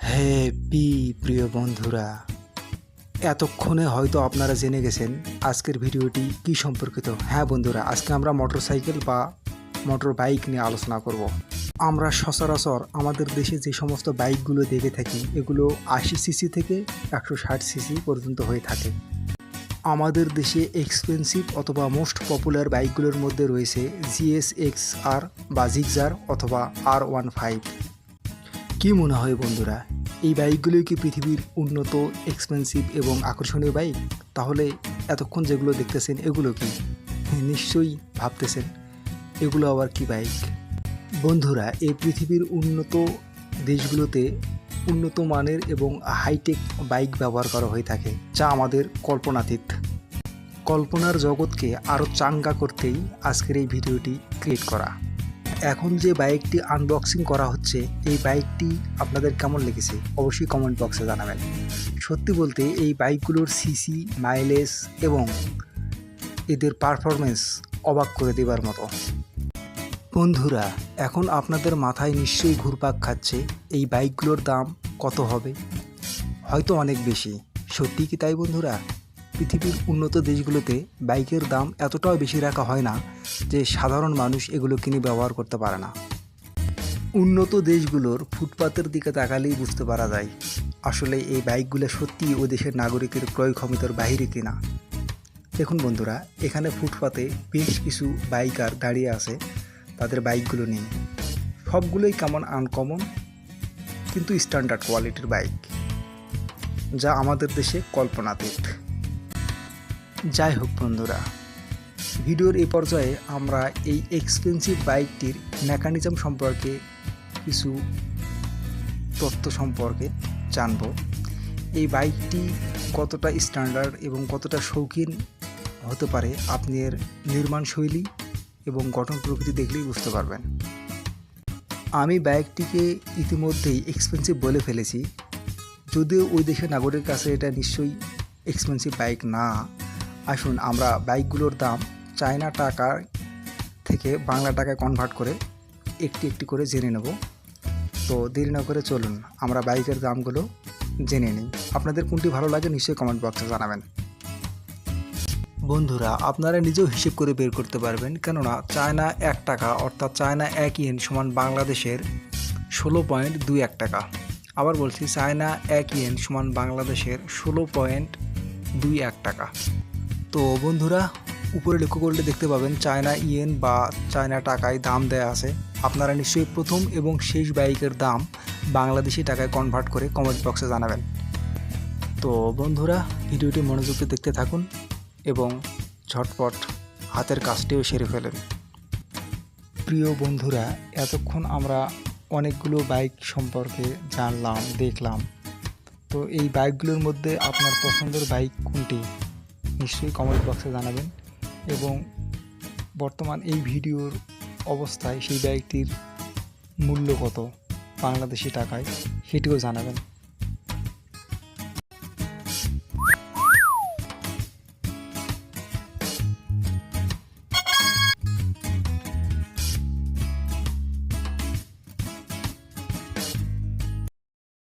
Happy প্রিয় বন্ধুরা, এতক্ষণে হয়তো আপনারা জেনে গেছেন আজকের ভিডিওটি কি সম্পর্কিত। হ্যাঁ বন্ধুরা, আজকে আমরা মোটরসাইকেল বা মোটর বাইক নিয়ে আলোচনা করব। আমরা সচরাচর আমাদের দেশে যে সমস্ত বাইকগুলো দেখে থাকি এগুলো 80 সিসি থেকে 160 সিসি পর্যন্ত হয়ে থাকে। আমাদের দেশে এক্সপেন্সিভ অথবা মোস্ট পপুলার বাইকগুলোর মধ্যে রয়েছে GSX-R বা জিক্সার অথবা R15। কি মনে হয় বন্ধুরা, এই বাইকগুলোই কি পৃথিবীর উন্নত, এক্সপেন্সিভ এবং আকর্ষণীয় বাইক? তাহলে এতক্ষণ যেগুলো দেখতেছেন এগুলো কি? নিশ্চয়ই ভাবতেছেন এগুলো আবার কি বাইক। বন্ধুরা, এই পৃথিবীর উন্নত দেশগুলোতে উন্নত মানের এবং হাইটেক বাইক ব্যবহার করা হয়ে থাকে, যা আমাদের কল্পনাতীত। কল্পনার জগৎকে আরও চাঙ্গা করতেই আজকের এই ভিডিওটি ক্রিয়েট করা। এখন যে বাইকটি আনবক্সিং করা হচ্ছে, এই বাইকটি আপনাদের কেমন লেগেছে অবশ্যই কমেন্ট বক্সে জানাবেন। সত্যি বলতে এই বাইকগুলোর সিসি, মাইলেজ এবং এদের পারফরমেন্স অবাক করে দেবার মতো। বন্ধুরা, এখন আপনাদের মাথায় নিশ্চয়ই ঘুরপাক খাচ্ছে এই বাইকগুলোর দাম কত হবে। হয়তো অনেক বেশি। সত্যি কি তাই বন্ধুরা? পৃথিবীর উন্নত দেশগুলোতে বাইকের দাম এতটাও বেশি রাখা হয় না যে সাধারণ মানুষ এগুলো কিনে ব্যবহার করতে পারে না। উন্নত দেশগুলোর ফুটপাতের দিকে তাকালেই বুঝতে পারা যায় আসলে এই বাইকগুলো সত্যিই ওই দেশের নাগরিকের ক্রয় ক্ষমতার বাইরে কিনা। দেখুন বন্ধুরা, এখানে ফুটপাতে বেশ কিছু বাইকার দাঁড়িয়ে আছে তাদের বাইকগুলো নিয়ে। সবগুলোই কেমন আনকমন কিন্তু স্ট্যান্ডার্ড কোয়ালিটির বাইক, যা আমাদের দেশে কল্পনাতীত। যাই হোক বন্ধুরা, ভিডিওর এই পর্যায়ে আমরা এই এক্সপেন্সিভ বাইকটির মেকানিজম সম্পর্কে কিছু তথ্য সম্পর্কে জানব। এই বাইকটি কতটা স্ট্যান্ডার্ড এবং কতটা শৌখিন হতে পারে আপনার নির্মাণ শৈলী এবং গঠন প্রকৃতি দেখলেই বুঝতে পারবেন। আমি বাইকটিকে ইতিমধ্যেই এক্সপেন্সিভ বলে ফেলেছি, যদিও ওই দেশের নাগরিকের কাছে এটা নিশ্চয়ই এক্সপেন্সিভ বাইক না। আসুন আমরা বাইকগুলোর দাম চায়না টাকার থেকে বাংলা টাকায় কনভার্ট করে একটি একটি করে জেনে নেব। তো দেরি না করে চলুন আমরা বাইকের দামগুলো জেনে নিই। আপনাদের কোনটি ভালো লাগে নিশ্চয়ই কমেন্ট বক্সে জানাবেন। বন্ধুরা, আপনারা নিজেও হিসেব করে বের করতে পারবেন, কেননা চায়না 1 টাকা অর্থাৎ চায়না 1 ইয়েন সমান বাংলাদেশের 16.21 টাকা। আবার বলছি, চায়না 1 ইয়েন সমান বাংলাদেশের 16.21 টাকা। তো বন্ধুরা, উপরে লক্ষ্য করলে দেখতে পাবেন চায়না ইয়েন বা চায়না টাকায় দাম দেয়া আছে। আপনারা নিশ্চয়ই প্রথম এবং শেষ বাইকের দাম বাংলাদেশি টাকায় কনভার্ট করে কমেন্ট বক্সে জানাবেন। তো বন্ধুরা, ভিডিওটি মনোযোগ দিয়ে দেখতে থাকুন এবং ঝটপট হাতের কাজটিও সেরে ফেলেন। প্রিয় বন্ধুরা, এতক্ষণ আমরা অনেকগুলো বাইক সম্পর্কে জানলাম, দেখলাম। তো এই বাইকগুলোর মধ্যে আপনার পছন্দের বাইক কোনটি নিশ্চয়ই কমেন্ট বক্সে জানাবেন এবং বর্তমান এই ভিডিওর অবস্থায় সেই বাইকটির মূল্য কত বাংলাদেশি টাকায় সেটিও জানাবেন।